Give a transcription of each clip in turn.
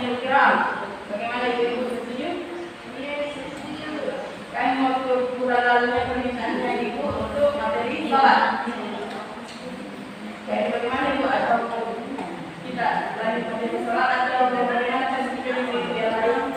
hadirin kiram, bagaimana ibu setuju? Kami mau bulan lalunya permintaannya ibu untuk materi sholat. Jadi bagaimana ibu, atau kita lanjut materi sholat atau bagaimana saya setuju di yang lain?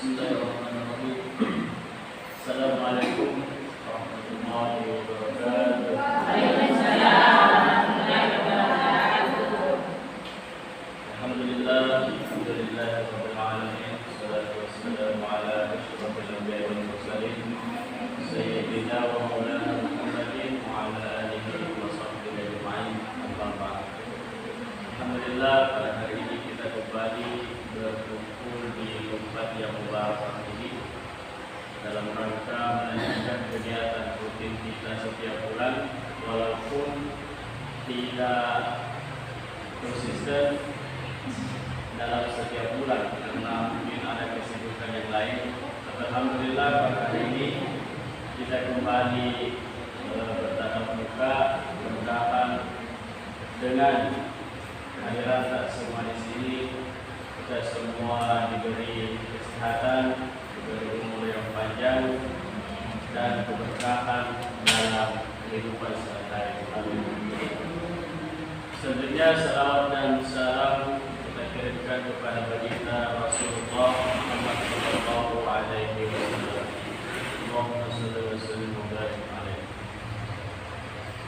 Bismillahirrahmanirrahim. Assalamualaikum warahmatullahi wabarakatuh. Alhamdulillah, rabbil alamin. Wassalatu wassalamu ala asyrafil anbiya'i wal mursalin sayyidina wa maulana Muhammadin wa ala alihi wa sahbihi ajma'in. Amma ba'd. Alhamdulillah, pada hari ini kita kembali berkumpul di tempat yang mubarak ini dalam rangka melanjutkan kegiatan rutin kita setiap bulan, walaupun tidak konsisten dalam setiap bulan karena mungkin ada kesibukan yang lain. Alhamdulillah pada hari ini kita kembali bertatap muka, mudah-mudahan dengan kehadiran tak semua di sini kita semua diberi kesehatan, diberi umur yang panjang dan keberkahan dalam kehidupan sehari-hari. Selanjutnya salawat dan salam kita kirimkan kepada baginda Rasulullah Muhammad sallallahu alaihi wasallam. Allahumma shalli wa sallim wa barik alaihi.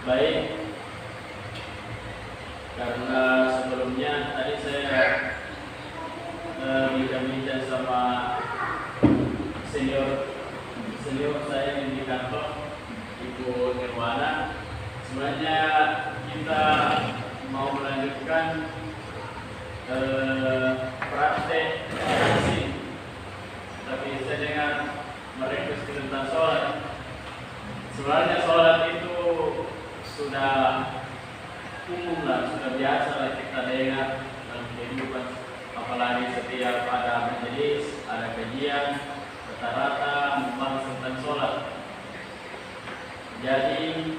Baik, karena sebelumnya tadi saya bincang-bincang sama senior saya di kantor, Ibu Nirwana. Sebenarnya kita mau melanjutkan praktek asing, tapi saya dengar mereka tentang sholat. Sebenarnya sholat itu sudah umum lah, sudah biasa lah kita dengar dalam kehidupan, apalagi setiap ada majelis, ada kajian, rata-rata membahas tentang sholat. Jadi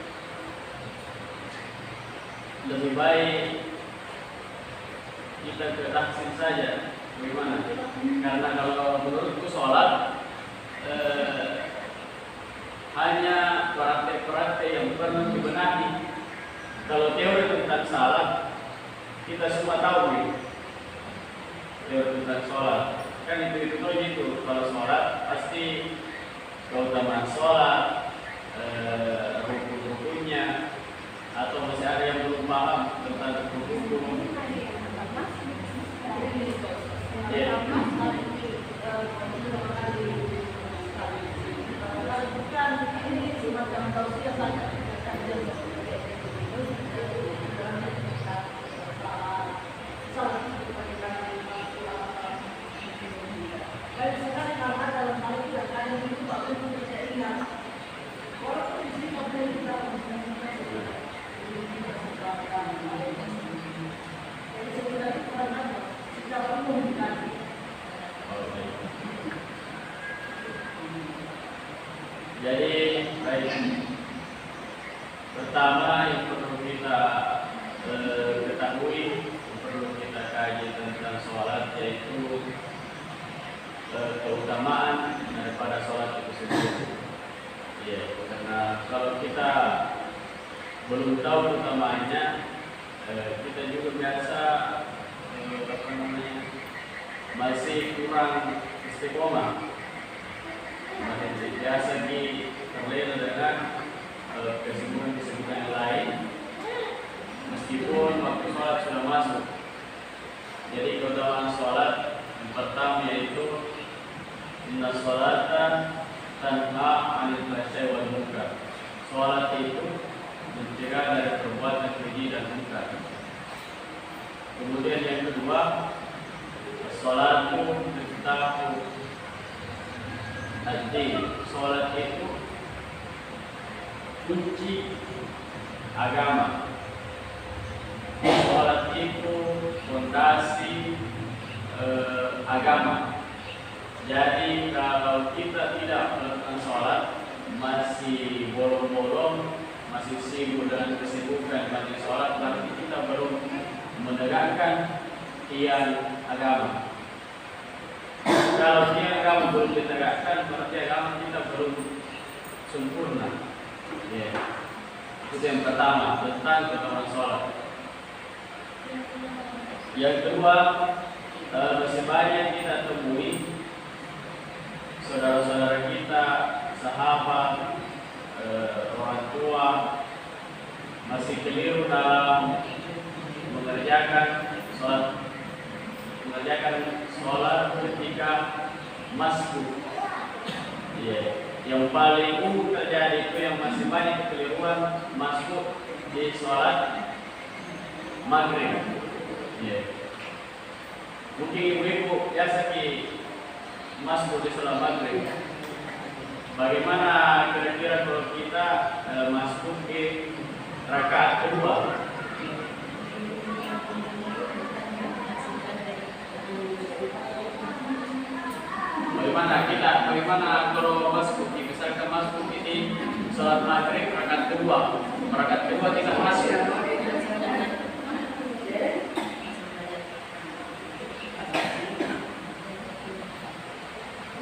lebih baik kita ke taksim saja, bagaimana? Karena kalau menurutku sholat hanya praktek-praktek yang perlu dibenahi. Kalau teori tentang salat kita semua tahu nih, teori tentang sholat kan itu gitu. Kalau sholat pasti keutamaan sholat, rukun-rukunnya, atau masih ada yang belum paham tentang rukun-rukun. Ya. Jadi baik, pertama yang perlu kita ketahui, yang perlu kita kaji tentang sholat, yaitu keutamaan daripada sholat itu sendiri. Ya, karena kalau kita belum tahu keutamaannya, kita juga biasa kurang istiqomah. Biasa terlena dengan kesibukan-kesibukan yang lain, meskipun waktu sholat sudah masuk. Jadi keutamaan sholat yang pertama yaitu inna sholata tanha 'anil fahsya'i wal munkar. Sholat itu mencegah dari perbuatan keji dan munkar. Kemudian yang kedua, sholatu miftahu ad-din. Sholat itu kunci agama. Sholat itu fondasi agama. Jadi kalau kita tidak melakukan sholat, masih bolong-bolong, masih sibuk dengan kesibukan banyak sholat, berarti kita belum menegakkan tiang agama. Kalau tiang agama belum ditegakkan, berarti agama kita belum sempurna. Itu yang pertama tentang keutamaan sholat. Yang kedua, masih banyak kita temui saudara-saudara kita, sahabat, orang tua masih keliru dalam mengerjakan sholat ketika masbuk. Yang paling umum terjadi itu yang masih banyak kekeliruan masbuk di sholat maghrib. Mungkin ibu-ibu biasa masbuk di sholat maghrib. Bagaimana kira-kira kalau kita masbuk di rakaat kedua? Bagaimana kalau masbuk, misalkan masbuk ini sholat maghrib rakaat kedua kita masuk.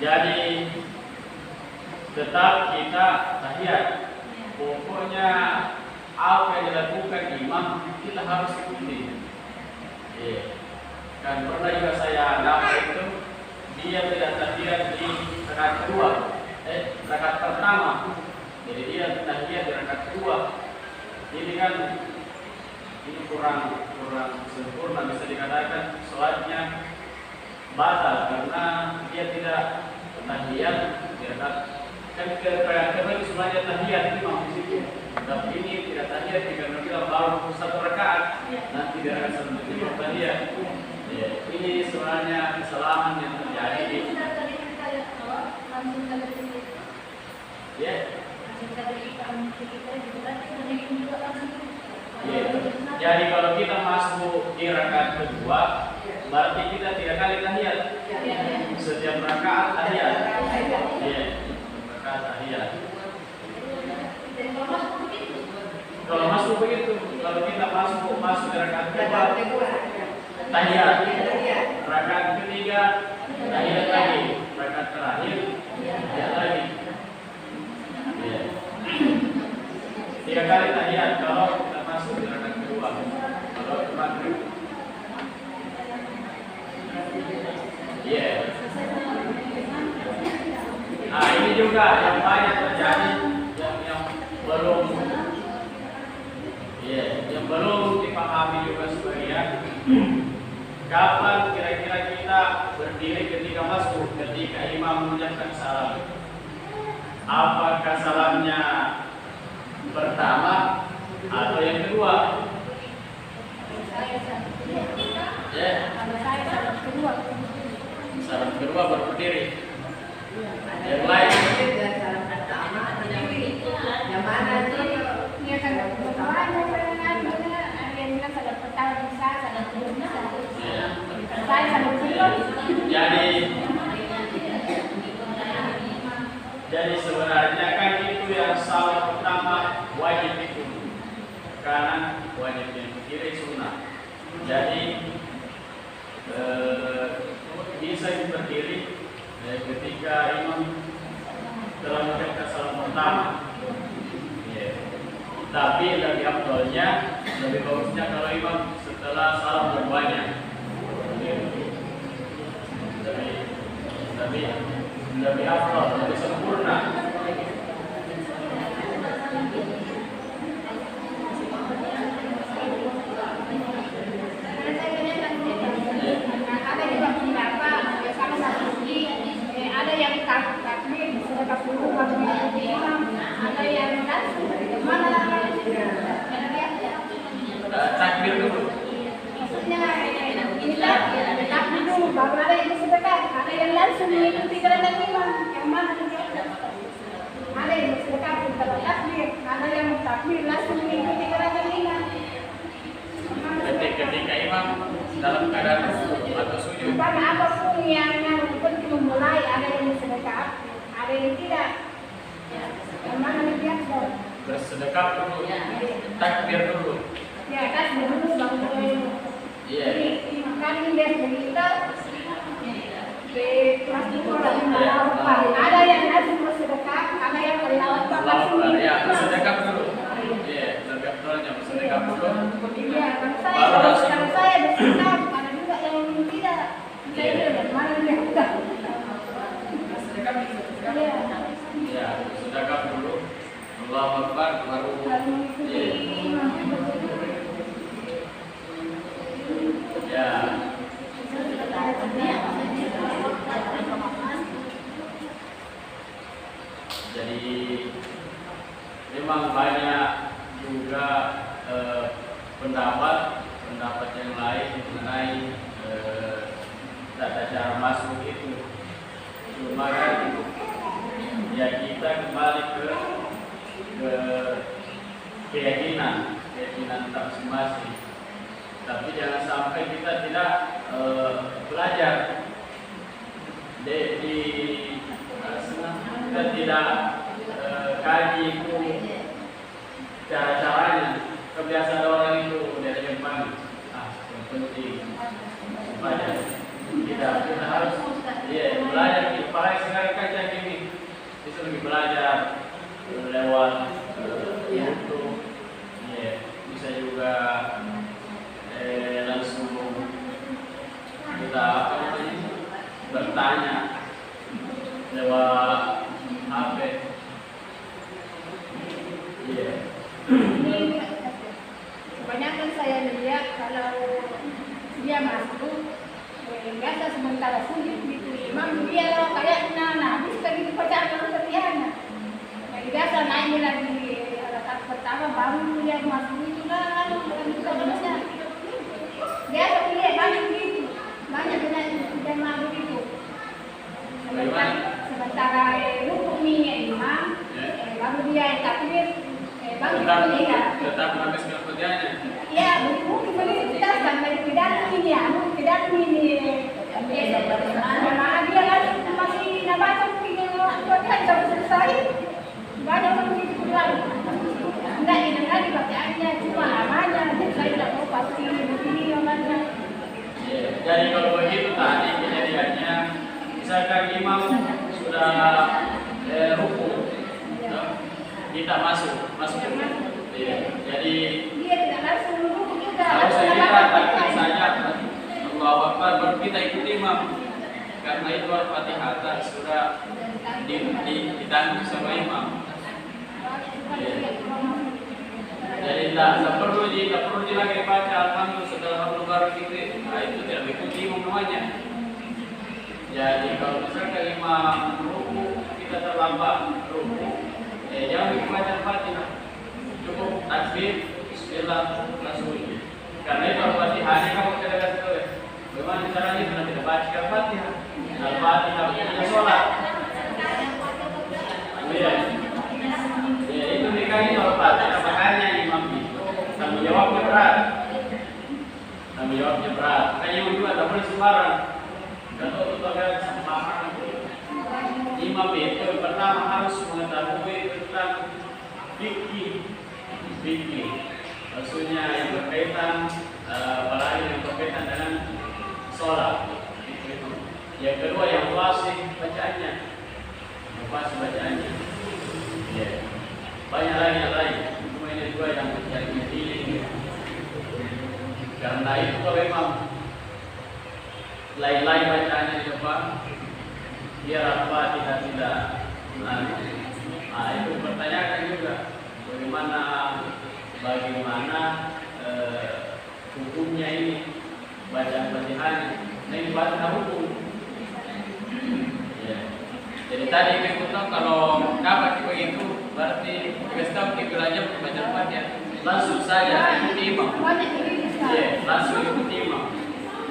Jadi tetap kita tahiyat. Pokoknya apa yang dilakukan imam kita harus ikuti. Kan pernah juga saya dapat itu, dia tidak tahiyat di rakaat kedua, rakaat pertama. Jadi dia tahiyat di rakaat kedua. Ini kan kurang sempurna, bisa dikatakan sholatnya batal karena dia tidak tahiyat di rakaat. Kan kedua itu semuanya tahiyat imam di situ. Tapi ini tidak tahiyat karena kita baru satu rakaat, nanti di rakaat selanjutnya tahiyat. Ini sebenarnya kesalahan yang terjadi di Jadi kalau kita masuk di rakaat kedua, berarti kita 3 kali tahiyat. Setiap rakaat tahiyat. Rakaat tahiyat. Kalau masuk begitu, kalau kita masuk di rakaat kedua, tahiyat. Rakaat ketiga tahiyat lagi. Rakaat terakhir tahiyat lagi. 3 kali tahiyat kalau kita masuk di rakaat kedua. Kalau maghrib. Nah, ini juga yang banyak terjadi yang belum dipahami juga sebagian. Kapan kira-kira kita berdiri ketika masuk, ketika imam mengucapkan salam? Apakah salamnya pertama atau yang kedua? Salam kedua baru berdiri. Yang lain yang mana sih? Ya kan pertama ada yang bilang salam pertama bisa, salam kedua bisa. Saya salam kedua. Jadi sebenarnya kan itu yang salam pertama wajib itu, kanan wajib, yang kiri sunnah. Jadi bisa berdiri ketika imam telah mengucapkan salam pertama. Tapi lebih afdolnya, lebih bagusnya kalau imam setelah salam keduanya. lebih afdal, lebih sempurna. Ada juga pendapat sama Sanusi, ada yang takbir sedekap dulu baru mengikuti imam, ada yang langsung mana Takbir dulu. maksudnya kita takbir dulu baru ada yang sedekap, ada yang langsung mengikuti gerakan imam, yang mana dia? Ada yang sedekap setelah takbir, ada yang takbir langsung mengikuti gerakan imam. Ketika imam dalam keadaan ruku atau sujud. Karena apapun yang penting memulai, ada yang sedekap, ada yang tidak. Yang mana lebih afdal? Bersedekap dulu, takbir dulu. Ya, takbir dulu baru boleh. Iya. Kan dia cerita di kelas dulu ada yang langsung bersedekap, ada yang berlawat langsung. Ya, bersedekap dulu. Iya, sedekap dulu, bersedekap dulu. Iya, kalau saya bersedekap, ada juga yang tidak. Saya tidak, mana dia tidak. Iya. Ya, sedekap dulu. Allahu Akbar baru. Iya. Ya. Jadi memang banyak juga pendapat yang lain mengenai tata cara masuk itu. Cuma kan ya kita kembali ke keyakinan tak masing-masing. Tapi jangan sampai kita tidak belajar kita tidak kaji itu cara-caranya. Kebiasaan orang itu dari Jepang, yang penting supaya kita harus belajar. Apalagi sekarang kajian ini bisa lebih belajar lewat YouTube, bisa juga langsung kita bertanya lewat HP. Ini kebanyakan saya lihat kalau dia masuk biasa sementara sujud gitu, imam dia kayaknya habis begitu bacaan latihannya. Jadi biasa naik lagi rakaat pertama baru dia masuk itu kan bukan juga jenisnya. Biasa lihat banyak gitu, banyak jemaah begitu. Sementara rukuk minyak imam, baru dia takbir, baru dia tetap habiskan kerjanya. ya mungkin begitu kita sampai tidak ini ya, tidak ini. Karena dia kan masih nabaca mungkin kan sampai selesai. Banyak orang begitu bilang. Enggak didengar bacaannya cuma namanya, jadi saya tidak tahu pasti begini namanya. Jadi kalau begitu tadi kejadiannya, misalkan imam sudah ruku, kita masuk. Jadi Dia tidak langsung rukuk juga. harusnya kita takbir saja, Allahu Akbar, baru kita ikuti imam. Karena itu Al-Fatihah sudah ditanggung sama imam. Jadi tidak perlu lagi baca Al-Fatihah setelah Allahu Akbar itu tidak mengikuti imam semuanya. Jadi kalau misalkan imam ruku kita terlambat ruku, jangan baca Al-Fatihah, cukup takbir, Bismillah, langsung. Karena itu Al-Fatihahnya kamu tidak tahu. Bagaimana caranya karena tidak baca Al-Fatihah? Al-Fatihah punya sholat. Itu nikahnya Al-Fatihah, makanya imam itu tanggung jawabnya berat. Makanya imam juga tak boleh sembarang. Kalau itu agak sembarangan. Imam itu pertama harus mengetahui tentang fikih. Maksudnya yang berkaitan apalagi yang berkaitan dengan sholat. Yang kedua yang fasih bacaannya. Banyak lagi yang lain. Cuma ini dua yang mencari ini. Karena itu kalau memang lain-lain bacaannya di depan, biar Al-Fatihah tidak itu pertanyakan juga bagaimana hukumnya ini baca Fatihah. Nah ini Fatihah hukum. Ya. Jadi tadi kita tahu kalau dapat begitu berarti kita pikirannya baca Fatihah langsung saja ikuti imam. Ya, langsung ikuti imam.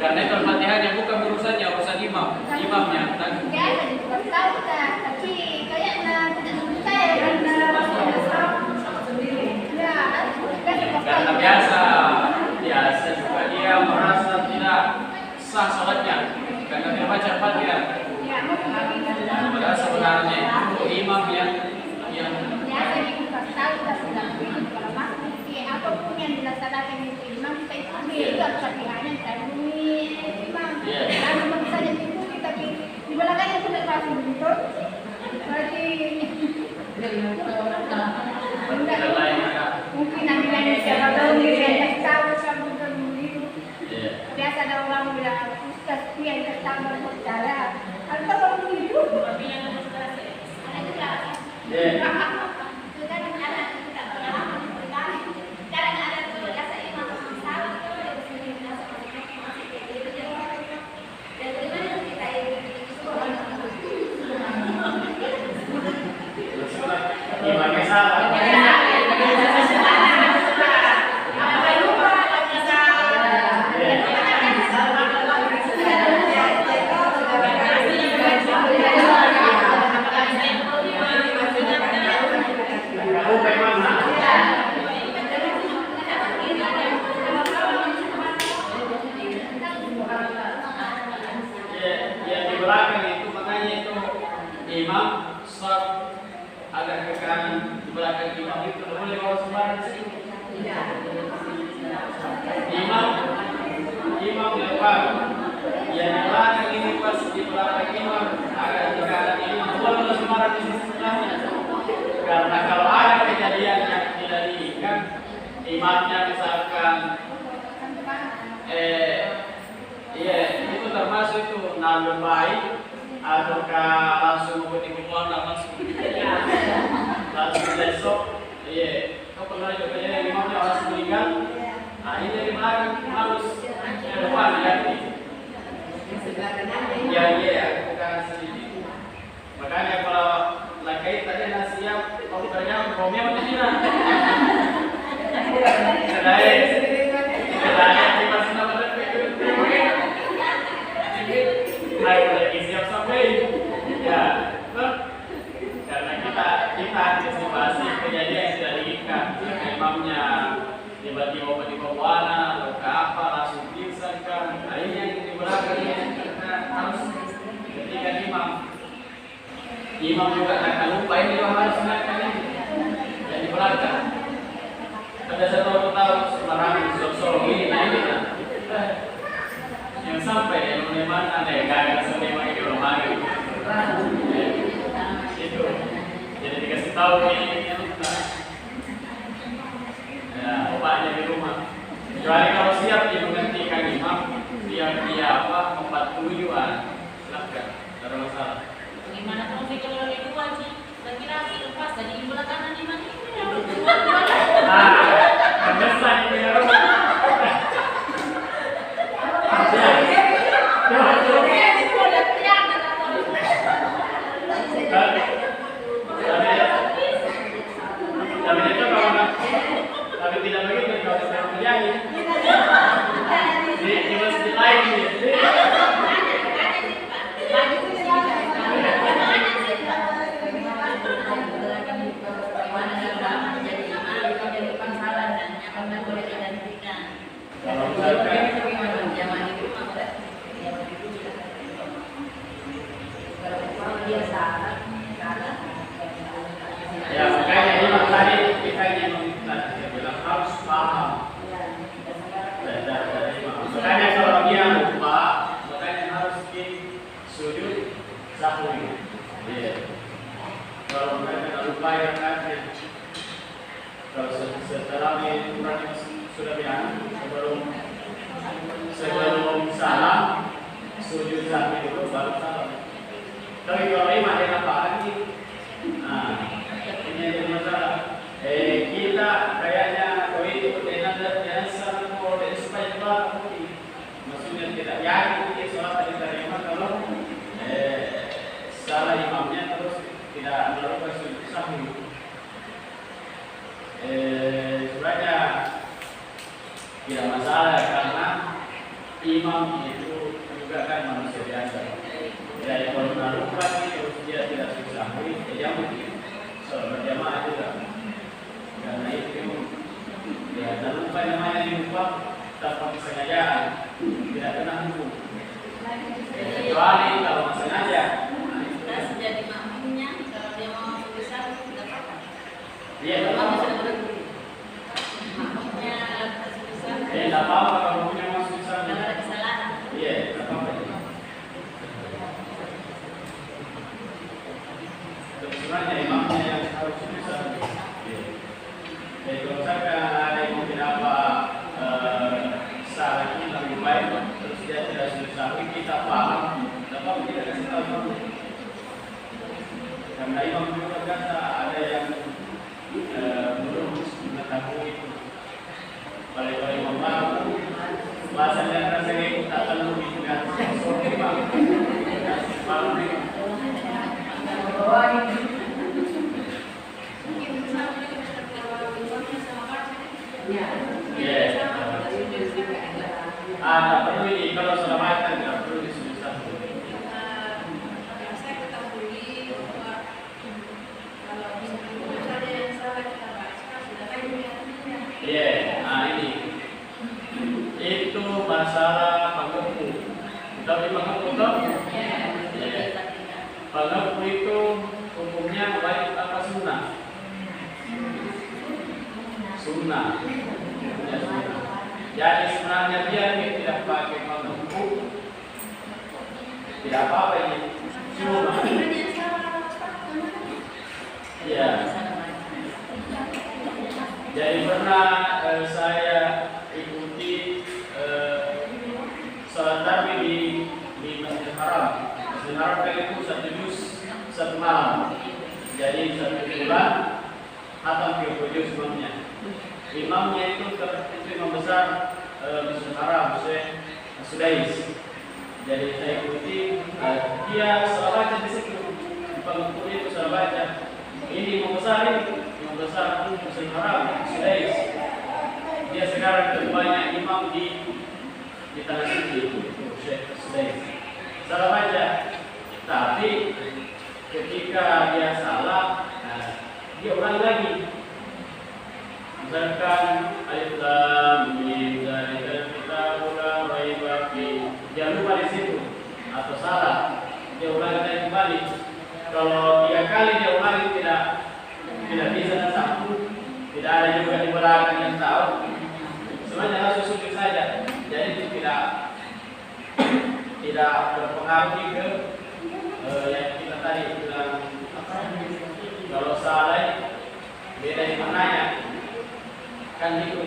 Karena itu Al-Fatihahnya bukan urusannya, urusan imamnya. Ya, tahu tapi kayaknya tidak percaya karena biasa juga dia merasa tidak sah sholatnya karena dia baca Fatihah. Padahal sebenarnya itu imam yang biasa dikasih tahu kalau masuk apapun yang dilaksanakan itu imam kita ikuti itu harus Fatihahnya tadi imam. Karena memang saja diikuti tapi di belakangnya tidak kasih betul. Berarti mungkin nanti siapa tahu dia tahu sama begitu. Biasa ada orang bilang ustaz yang ketambah berbicara. Atau kalau begitu tapi yang ustaz ada juga. Kadang ada kita pengalaman berkali. Kadang ada tuh biasa imam salah tuh dari sini masuk itu jadi. Dan bagaimana kita ini imamnya salah. Imam sholat agak ke kanan di belakang imam itu boleh bawa sembarang sih. Imam lepas yang di belakang ini pas di belakang imam agak ke kanan ini boleh bawa sembarang di sebelahnya. Karena kalau ada kejadian yang tidak diinginkan imamnya misalkan itu termasuk itu nalur baik ataukah langsung membuat langsung besok kau pernah juga jadi imamnya harus meninggal. Nah ini dari belakang harus ke depan bukan sedikit. Makanya kalau lagi tadi nasiap kalau kerja komnya macam mana kedai di masih nama ayo lagi siap sampai ya karena kita antisipasi kejadian yang tidak diinginkan. Imamnya tiba-tiba di bawah atau ke apa langsung pingsan kan. Akhirnya yang di belakang kita harus ketika imam juga akan lupa ini juga harus naikkan ini yang di belakang. Ada satu tahu sembarangan sosok ini yang sampai yang menemani ada yang gagal selama ini orang hari itu jadi dikasih tahu ini opanya di rumah kecuali kalau siap dia menggantikan imam dia membantu-an silahkan tidak ada masalah. Gimana kalau lagi wajib laki-laki lepas dari ibu kanan imam kebesan itu ya tapi tidak begitu kalau sedang terjadi di masjid lain ya makanya ini tadi kita bilang harus paham makanya kalau dia lupa makanya harus di sujud sahwi. Kalau mereka lupa ya kan kalau setelah ini sudah bilang sebelum salam sujud sahwi itu baru salam. Tapi kalau imam dia apa lagi? Nah, ini jadi masalah. Kita kayaknya kau itu dengan satu supaya maksudnya tidak yakin dia sholat diterima kalau salah imamnya terus tidak melakukan sujud sahwi. Sebenarnya tidak masalah karena imam itu juga kan manusia biasa. Jadi kalau melakukan terus dia tidak sujud sahwi, dia mungkin sholat berjamaah juga. Karena itu ya dan lupa namanya dilupa tanpa kesengajaan tidak kena hukum. Kecuali kalau sengaja. Kita jadi makmumnya kalau dia mau besar tidak apa-apa. Iya, tidak Kalau apa-apa. bisa berhenti. Makmumnya masih besar. Tidak apa-apa kalau punya masuk Kalau sana. ada kesalahan. Iya, tidak apa-apa. Terus sebenarnya imamnya yang harus bisa. Jadi kalau misalkan ada yang mungkin apa salah kita lebih baik, terus dia tidak susah, kita paham, dapat kita kasih tahu. Karena imam juga kata ada yang belum mengetahui itu. Kalau imam baru, bahasa dan rasanya kita akan lebih dengan imam. Malam ini. Mungkin misalnya kalau imamnya sama baca. Ya. Iya. Ada perlu ini kalau selamatan tidak perlu disusah. Saya ketahui bahwa kalau misalnya yang salah kita baca sudah tahu ya. Iya, nah ini itu masalah pengepu. Tapi pengepu toh? Iya. Pengepu itu hukumnya wajib apa sunnah? Sunnah. Ya, sunnah. Jadi sebenarnya dia tidak pakai pengepu, tidak apa-apa ini. Cuma, ya. Jadi pernah saya ikuti sholat tarawih di Masjidil Haram. Masjidil Haram kan itu satu juz satu malam. Jadi satu bulan atau 30 juz imamnya. Imamnya itu imam besar Masjidil Haram, Syekh Sudais. Jadi saya ikuti dia salah baca di situ. Pengukur itu salah baca. Ini imam besar Masjidil Haram, Sudais. Dia sekarang banyak imam di tanah suci, Syekh Sudais. Salah baca. Tapi ketika dia salah, dia ulangi lagi. Misalkan alif lam mim zalikal kitabu la raiba fi. Dia lupa di situ atau salah, dia ulangi lagi kembali. Kalau 3 kali dia ulangi tidak bisa satu, tidak ada juga di belakang yang tahu. Semuanya harus sujud saja. Jadi tidak berpengaruh ke yang kita tadi bilang kalau salah beda di mananya. Kan itu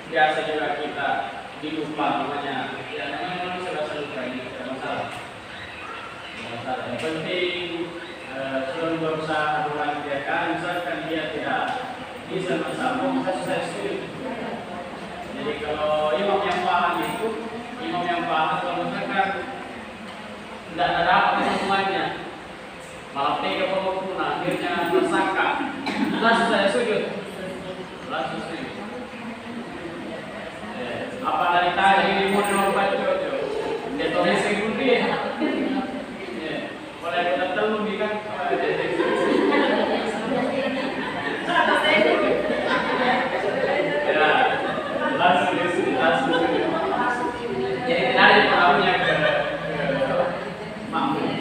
biasa juga kita dilupa namanya. Ya namanya manusia bahasa lupa ini tidak masalah. Yang penting selalu berusaha ulang 3 kali. Misalkan dia tidak bisa bersambung, saya setuju. Jadi kalau imam yang paham kalau misalkan tidak ada apa semuanya, malah tega pengukuran, akhirnya tersangka, langsung saya sujud. Apa dari tadi ini mau coba dia tulis ikuti. Boleh kita telur di kan? Langsung. Jadi tidak ada pengaruhnya ke makmum.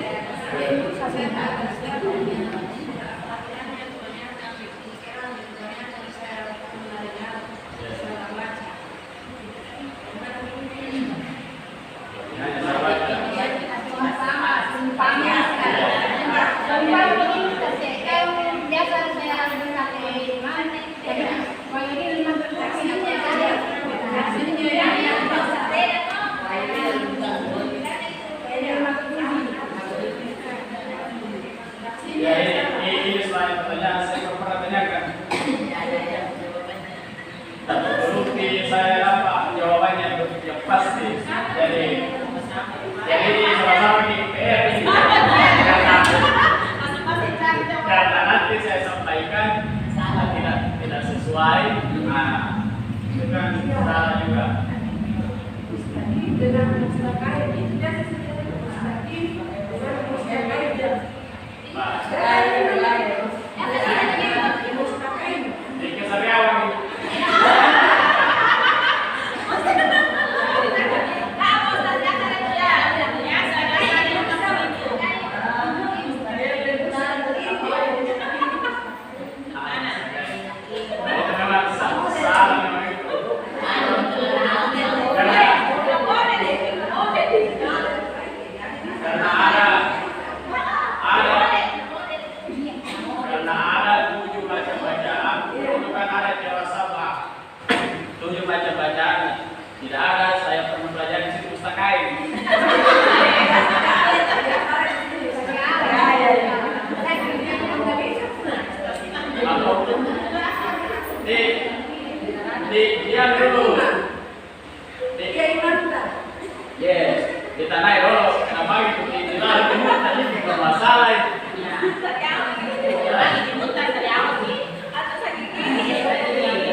kita naik dulu. Kenapa gitu? Kita harus jemput tadi bukan masalah itu.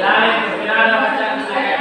Naik, kita ada macam saya.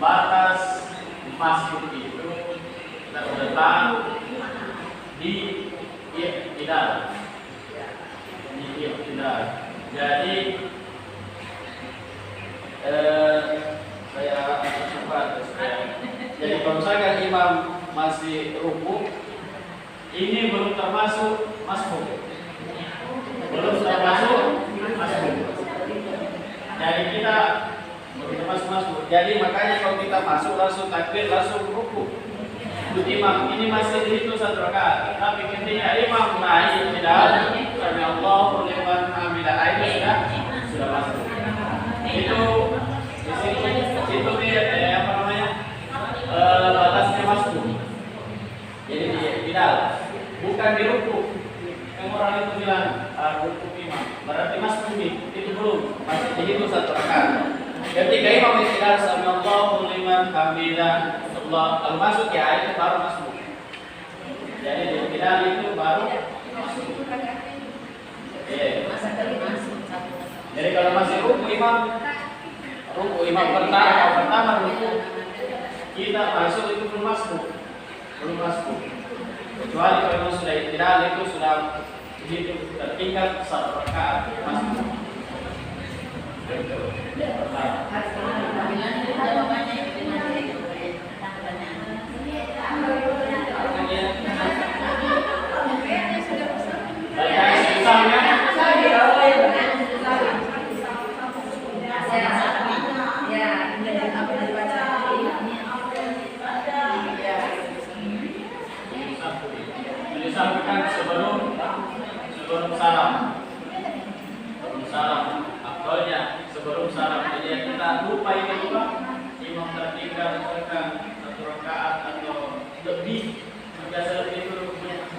Batas masjid itu terletak di iktidal. Jadi saya cepat. Jadi kalau misalkan imam masih rukuk, ini belum termasuk masbuk. Jadi kita masuk. Jadi makanya kalau kita masuk langsung takbir, langsung rukuk. Imam ini masih dihitung satu rakaat. Tapi ketika imam naik tidak, sami Allahu liman hamidah, itu sudah masuk. Itu di situ dia apa namanya? Batasnya masuk. Jadi tidak, bukan di rukuk. Yang orang itu bilang rukuk imam, berarti masuk itu belum, masih dihitung satu rakaat. Ketika imam iktidal sami Allahu liman hamidah, Allah kalau masuk ya itu baru masuk. Jadi di iktidal itu baru masuk. Jadi kalau masih rukuk imam imam pertama ruku, kita masuk itu belum masuk. Kecuali kalau sudah iktidal itu sudah tertinggal satu rakaat masuk. Disampaikan sebelum salam. Aktualnya sebelum salam. Jadi kita lupa ini juga imam tertinggal satu rakaat atau lebih, biasa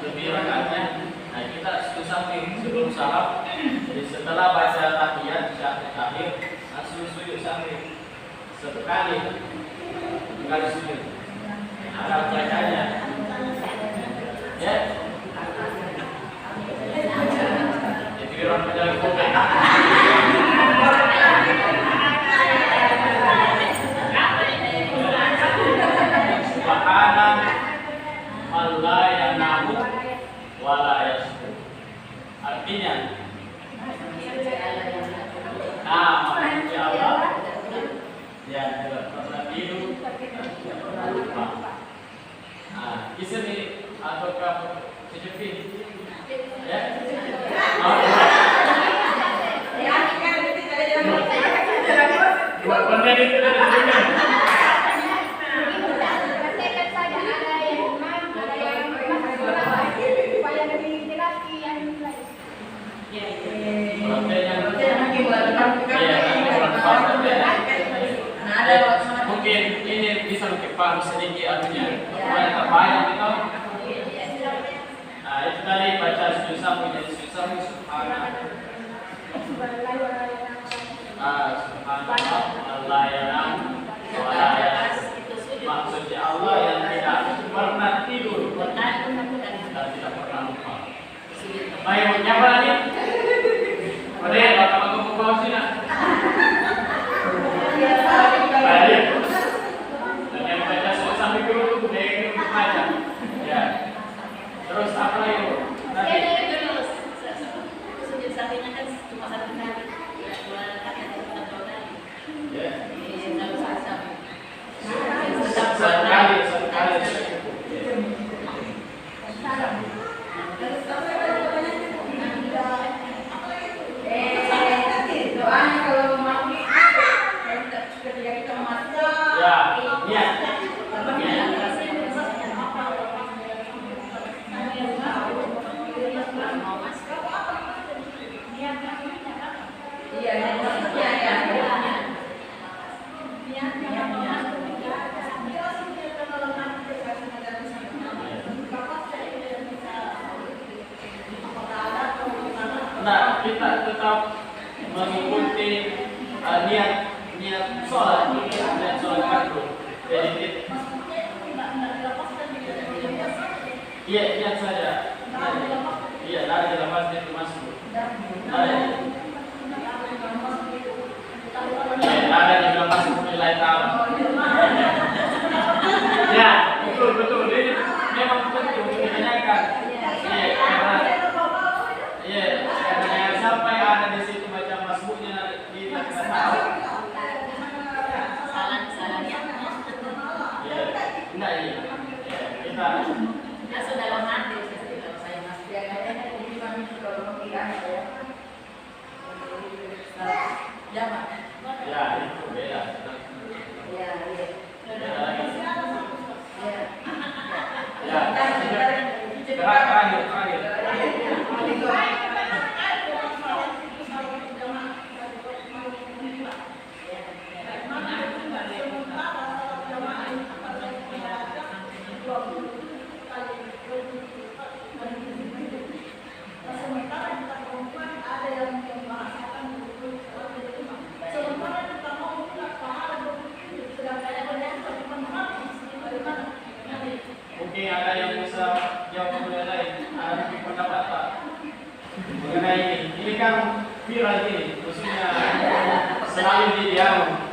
lebih rakaatnya. Nah kita samping sebelum salam. Jadi setelah baca tahiyat akhir, langsung sujud samping sekali sujud. Ada bacanya. Ya. Jadi orang menjaga kopi. Subhana Allah yang namu wala yasku. Artinya, maksudnya Allah yang tidak pernah tidur, tidak pernah lupa. Di sini ataukah sejepit? Ya. Buat konten itu dari sini. Praktekkan saja ada yang imam, ada yang supaya lebih jelas yang lain. Mungkin ini bisa paham sedikit artinya. Supaya terbayang gitu. Nah itu tadi baca sujud samping jadi sujud samping subhanallah. Subhanallah Allah yang maksudnya Allah yang tidak pernah tidur dan tidak pernah lupa. Baik, siapa lagi? Boleh, bapak ke bawah sini. Baik. Dan yang baca sujud samping dulu, dia baca. Ya. Terus apa lagi? Nanti. Sujud sampingnya kan cuma satu kali. Sekali. Doanya kalau mau ketika kita masuk. Ya, iya. Nah, kita tetap mengikuti niat sholat fardu. Jadi iya niat saja. Iya, dari lepas itu masuk. Ada juga masuk nilai tahu. Ya, betul. Ini memang penting ditanyakan. Iya, karena sampai ada di situ macam masbuknya kita tahu. Salah-salahnya. Iya, enggak iya. Kita Masuk dalam hati kalau saya masuk. Jamak. ya itu beda. Beda lagi. Ya, terakhir. Mungkin ada yang bisa jawab mengenai ada pendapat Pak mengenai ini kan viral ini, khususnya selalu di diam.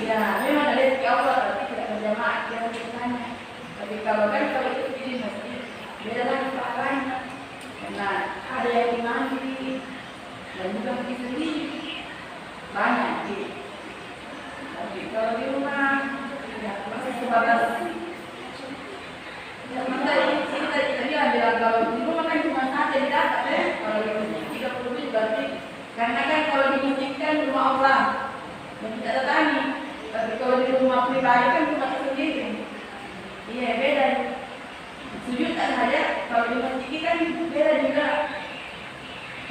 Ya, memang ada rezeki Allah, tapi tidak berjamaah jangan bertanya. Tapi kalau itu di masjid, beda lagi pahalanya. Karena ada yang dimandi dan juga pergi sendiri banyak sih. Tapi kalau di rumah ya masih sebatas. Ya, kita tadi ambil kalau di rumah kan cuma satu yang dapat ya. Kalau di masjid 30 berarti karena kan kalau di masjid kan rumah Allah yang tidak tetanggi. Tapi kalau di rumah pribadi kan cuma sendiri. Iya beda. Sujud tak saja kalau di masjid kan beda juga.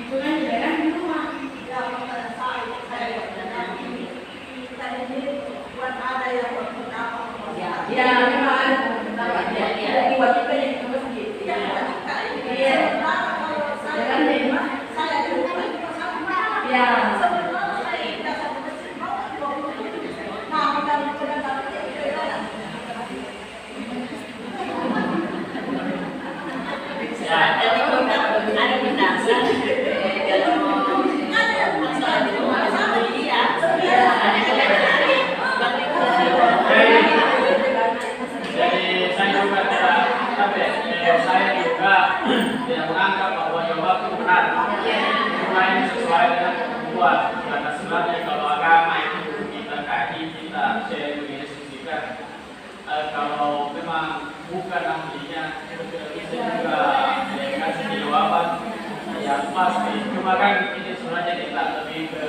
Hitungan juga kan di rumah. Ya, pada saya kita ini buat ada yang buat apa? Ya memang ada beberapa dia diwajibkan yang ke masjid. Iya. Jangan di rumah. Saya di rumah juga sama. Ya. Sebenarnya saya tidak satu masjid mau 20 menit. Nah, kalau sudah dapat itu ya. Ya, jadi ada pendasan kalau masalah di rumah sama dia. Jadi saya juga saya juga tidak menganggap bahwa jawab itu benar. Cuma ini sesuai dengan kebutuhan. Karena sebenarnya kalau agama itu kita kaji, kita share, diskusikan. Kalau memang bukan ahlinya, kita bisa juga kasih jawaban yang pasti. Cuma kan ini sebenarnya kita lebih ke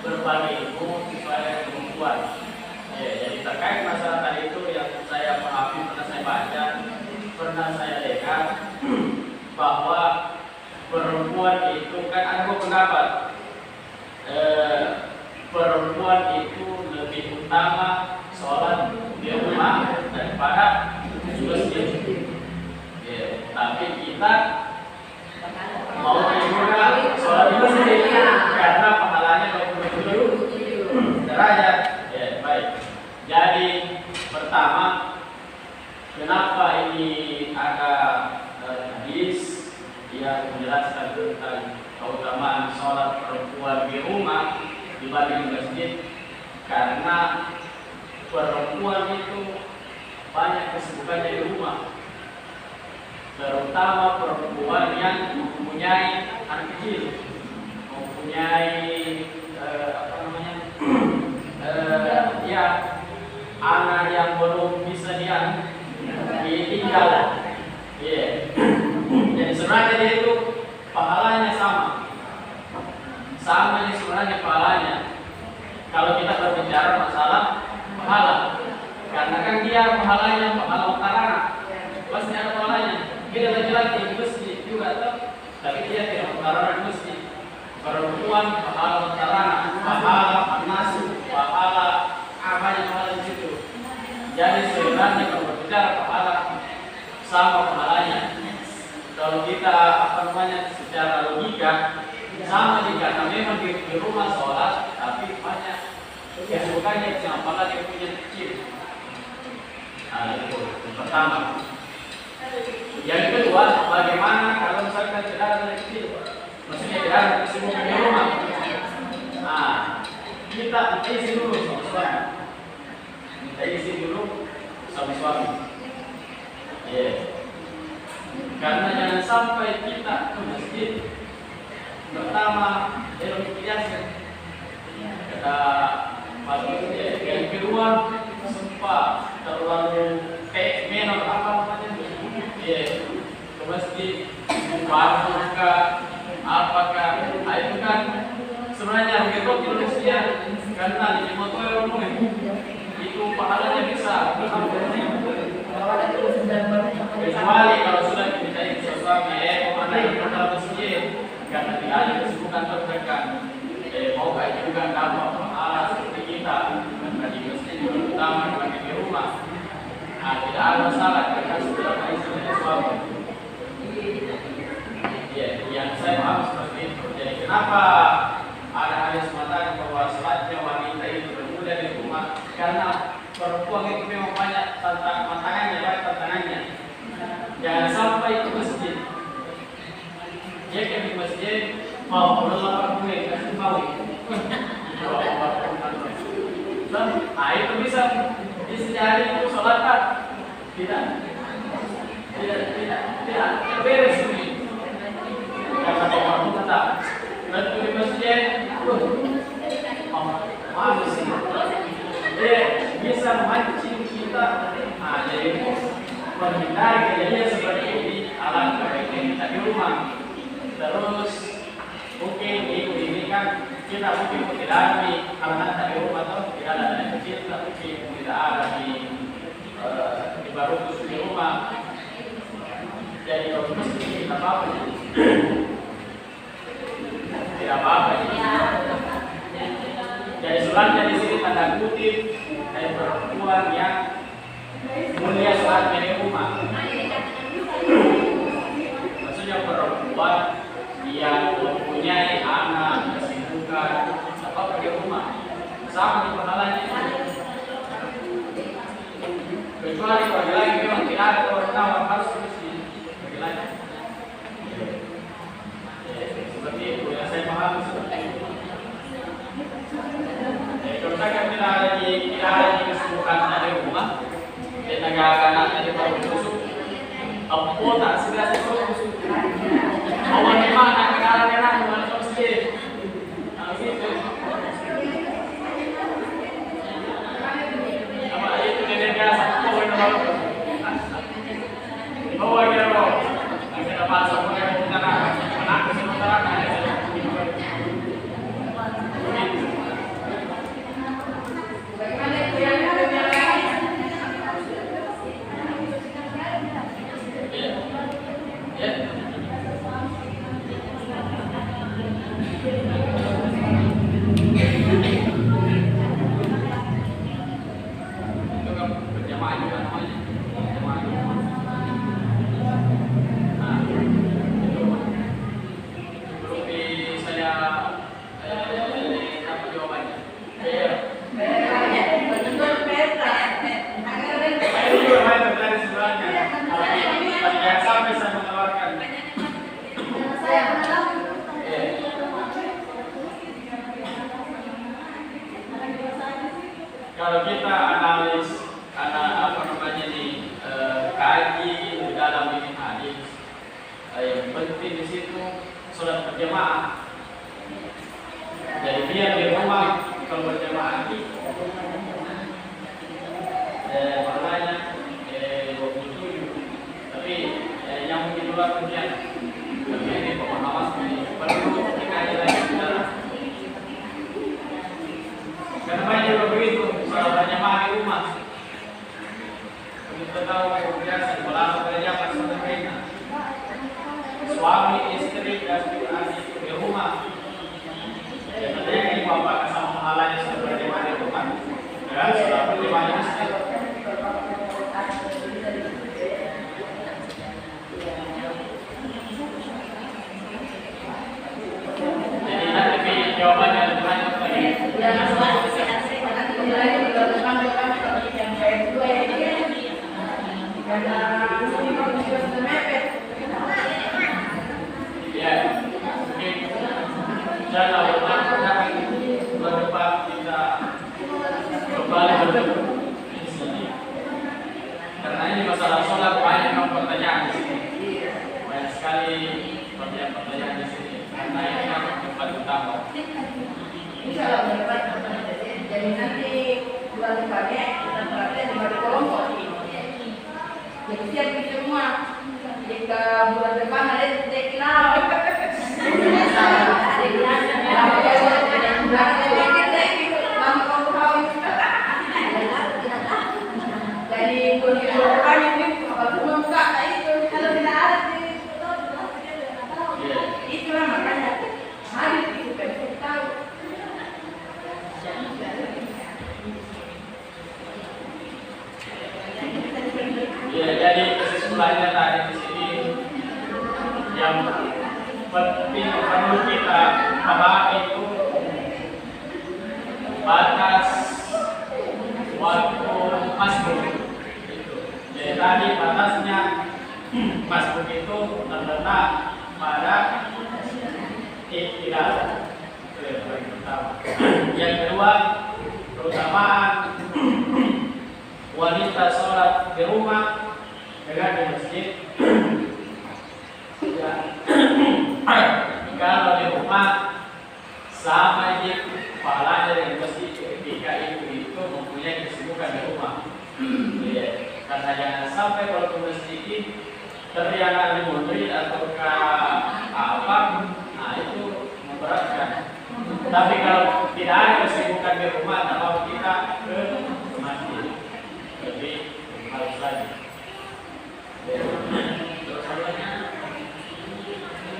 berbagi ilmu sesuai dengan kebutuhan. Ya, jadi terkait masalah tadi itu yang saya pahami, pernah saya baca, pernah saya lihat bahwa perempuan itu kan ada dua pendapat. Perempuan itu lebih utama sholat di rumah daripada di masjid. Ya, tapi kita mau juga sholat di masjid karena pahalanya 27 derajat. Ya, baik. Jadi pertama, kenapa ini ada hadis yang menjelaskan tentang keutamaan sholat perempuan di rumah dibanding masjid? Karena perempuan itu banyak kesibukannya di rumah, terutama perempuan yang mempunyai anak kecil, mempunyai ya anak yang belum bisa ditinggal. Yeah. Jadi sebenarnya dia itu pahalanya sama ini sebenarnya pahalanya. Kalau kita berbicara masalah pahala, karena kan dia pahala utara, pasti ada pahalanya. Dia laki-laki di masjid juga tuh, tapi dia tidak utara di masjid. Perempuan pahala utara, pahala panas, pahala banyak pahala di situ. Jadi sebenarnya kalau berbicara pahala sama pahalanya. Kalau kita secara logika sama juga, karena memang di rumah sholat, tapi banyak kesibukannya, apalagi yang punya kecil. Itu yang pertama. Yang kedua, bagaimana kalau misalkan tidak ada kecil, maksudnya tidak ada kesibukan di rumah. Kita isi dulu sama suami. Kita isi dulu sama suami. Karena jangan sampai kita ke masjid pertama biasa kata maksudnya, yang kedua sempat terlalu menor ke masjid buka apakah itu kan sebenarnya begitu Indonesia karena di motor itu pahalanya besar. Kecuali kalau sudah dimintai sesuatu mana yang pertama masjid karena tidak ada kesibukan terdekat. Mau kayak juga dapat pahala seperti kita karena di masjid juga utama dibanding di rumah. Tidak ada masalah karena sudah berisi dengan suami. Yang saya paham seperti itu. Jadi kenapa ada hadis mengatakan bahwa salatnya wanita itu bermuda di rumah? Karena perempuan itu memang banyak tantangannya. Jangan sampai ke masjid. Dia kan di masjid mau lelah gue kasih mau. Nah itu bisa sehari itu sholat kan? Tidak beres ini. Kata kamu kata, nanti di masjid, malu sih. Dia bisa memancing kita. Nah jadi menghindari kejadian seperti ini alam kebaikan kita di rumah. Terus mungkin ini kan kita mungkin tidak ada di anak di rumah atau tidak ada yang kecil, tapi tidak ada di baru di rumah. Jadi kalau mesti kita apa-apa, tidak apa-apa. Jadi suratnya di sini tanda kutip dari perempuan yang mulia sholatnya di rumah. Maksudnya perempuan yang mempunyai anak, kesibukan, apa di rumah, sama di pahalanya. Kecuali bagi lagi memang tidak ada orang tahu harus bagi lagi. Seperti itu yang saya pahami seperti itu. Kalau saya tidak ada di kesibukan di rumah, dan negara anaknya di bawah busuk, apa tak sudah busuk. Awal gimana negara mana masjid? Nah gitu. Apa itu negara satu poin nomor. Bawa dia bawa. Kita pasang pakai utara, menang ke utara kan. Bagaimana itu yang lain? Ya. Itu kan berjamaah juga namanya. Nah, itu seperti saya apa jawabannya? Betul peta. Saya juga main tertarik sebenarnya. Tapi yang sampai saya menawarkan. Kalau kita analis, apa namanya nih, kaji di dalam ini hadis, yang penting di situ sholat berjamaah. Jadi dia di rumah kalau berjamaah ini, maknanya 27. Tapi yang mungkin luar kemudian, tapi ini pemahaman ini perlu dikaji lagi di dalam. Karena banyak juga begitu, kalau berjamaah di rumah, kita tahu biasa kalau kerja pas mereka, suami istri dan anak di rumah. Katanya ini bapak sama pahalanya sudah berjamaah di rumah, dan sudah berjamaah di masjid. Jadi nanti jawabannya lebih banyak lagi. Ya, mungkin jangan berdepan kita kembali bertemu di sini. Karena ini masalah sholat banyak pertanyaan di sini, banyak sekali pertanyaan di sini. Karena ini yang tempat utama. Insya Allah dapat. Jadi nanti bulan depannya kita berada di balik kelompok. Jadi siap kita semua. Jika bulan depan ada deklar. Jadi bulan depan ini kalau membuka itu kalau tidak ada itulah makanya hari itu kan kita tahu. Ya, jadi kesimpulannya tadi di sini yang penting perlu kita pahami itu batas waktu masbuk. Jadi tadi batasnya masbuk itu terletak pada iktidal. Yang kedua keutamaan wanita sholat di rumah dengan di masjid. Ya. Kalau di rumah sama aja pahalanya dengan masjid ketika itu mempunyai kesibukan di rumah. Ya. Karena jangan sampai kalau ke masjid teriakan di murid atau ke apa, nah itu memberatkan. Tapi kalau tidak ada kesibukan di rumah, tak mau kita ke masjid, lebih harus lagi. Terus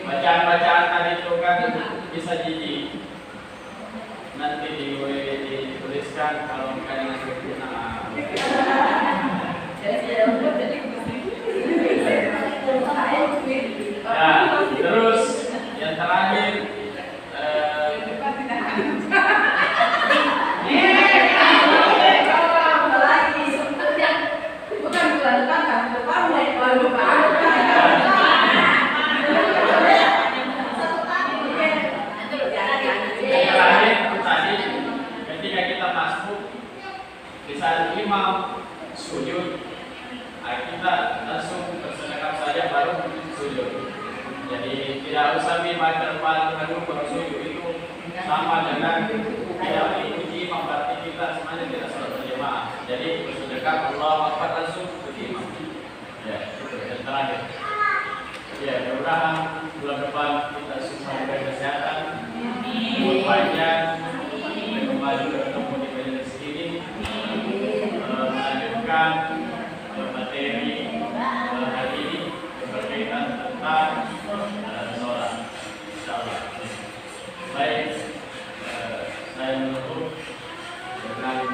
bacaan-bacaan tadi itu kan bisa jijik. Nanti dituliskan kalau kalian sempurna. Nah, terus yang terakhir ketika kita masuk di saat imam sujud, kita langsung bersedekap saja baru sujud. Jadi tidak usah baca Al-Fatihah dulu baru sujud, itu sama dengan tidak mengikuti imam, berarti kita semuanya tidak sholat berjamaah. Jadi bersedekap Allahu Akbar langsung ke imam. Ya, itu yang terakhir. Ya, mudah-mudahan bulan depan kita semua diberi kesehatan, umur panjang, dan kembali bertemu di majelis ini, melanjutkan materi hari ini berkaitan tentang sholat. Insyaallah. Baik, saya menutup dengan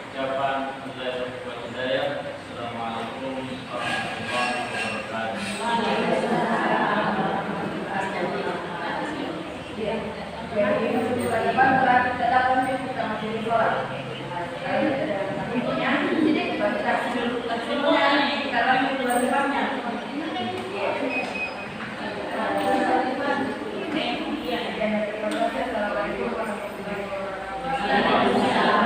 ucapan hidayah. Assalamualaikum warahmatullahi wabarakatuh. Jadi bulan depan berarti tidak dapat kita masih sholat. Intinya, jadi kita semuanya kita lagi bulan depannya. Assalamualaikum warahmatullahi wabarakatuh.